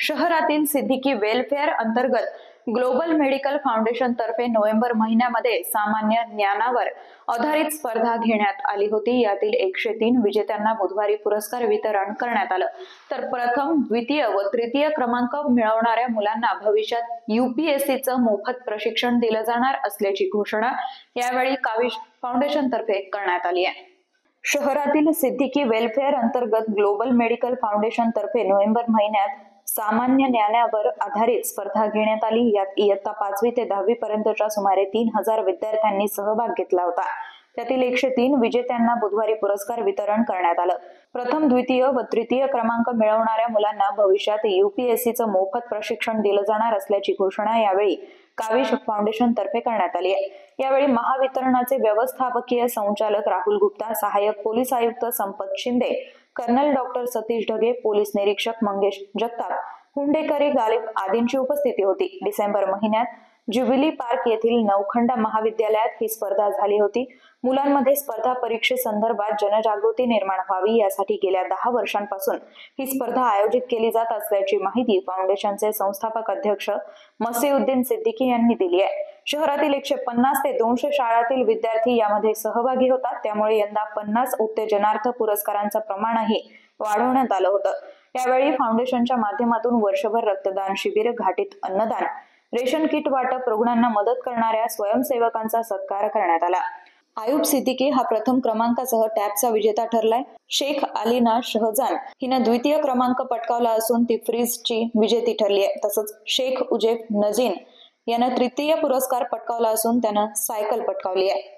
शहरातील सिद्दीकी वेलफेअर अंतर्गत global medical foundation तर्फे नोव्हेंबर महिन्यामध्ये सामान्य ज्ञानावर आधारित स्पर्धा घेण्यात आली होती। यातील 103 विजेत्यांना बुधवारी पुरस्कार वितरण करण्यात आलं। तर प्रथम, द्वितीय व तृतीय क्रमांक मिळवणाऱ्या मुलांना भविष्यात UPSCचं मोफत प्रशिक्षण दिलं जाणार असल्याची घोषणा यावेळी काविश फाउंडेशन तर्फे करण्यात आली आहे। शहरातील सिद्दीकी वेलफेअर अंतर्गत ग्लोबल मेडिकल फाउंडेशन तर्फे नोव्हेंबर महिन्यात सामान्य ज्ञानावर आधारित स्पर्धा घेण्यात आली। यात इयत्ता 5वी ते 10वी पर्यंतच्या सुमारे 3000 विद्यार्थ्यांनी सहभाग घेतला होता। त्यातील 103 विजेत्यांना बुधवारी पुरस्कार वितरण करण्यात आलं। प्रथम, द्वितीय व तृतीय क्रमांक मिळवणाऱ्या मुलांना भविष्यात UPSCचं मोफत प्रशिक्षण दिलं जाणार असल्याची घोषणा यावेळी काविश फाउंडेशन तर्फे करण्यात आली आहे। यावेळी महावितरणाचे व्यवस्थापकीय संचालक राहुल गुप्ता, सहाय्यक पोलीस आयुक्त Sampat Shinde, colonel doctor Satish Dhage, police निरीक्षक मंगेश जगताप, हुंडेकरी गालिब आदींची उपस्थिती होती। डिसेंबर महिन्यात ज्युबिली पार्क येथील नवखंडा महाविद्यालयात ही स्पर्धा झाली होती। मुलांमध्ये स्पर्धा परीक्षेसंदर्भात जनजागृती निर्माण व्हावी यासाठी गेल्या 10 वर्षांपासून ही स्पर्धा आयोजित केली जात असल्याची माहिती फाउंडेशनचे संस्थापक अध्यक्ष मसीउद्दीन सिद्दीकी यांनी दिली आहे। शहरातील 150 ते 200 शाळांतील विद्यार्थी यामध्ये सहभागी होतात, त्यामुळे यंदा 50 उत्तेजनार्थ पुरस्कारांचं प्रमाणही वाढवण्यात आलं होतं। यावेळी फाउंडेशनच्या माध्यमातून वर्षभर रक्तदान शिबिर, घाटीत अन्नदान, रेशन किट वाटप, रुग्णांना मदत करणाऱ्या स्वयंसेवकांचा सत्कार करण्यात आला। आयुब सिद्दीकी हा प्रथम क्रमांकासह टॅबचा विजेता ठरलाय। शेख अलिना शहजान हिनं द्वितीय क्रमांक पटकावला असून ती फ्रीजची विजेती ठरली आहे। तसंच शेख उजेफ नजीन यानं तृतीय पुरस्कार पटकावला असून त्यानं सायकल पटकावली आहे।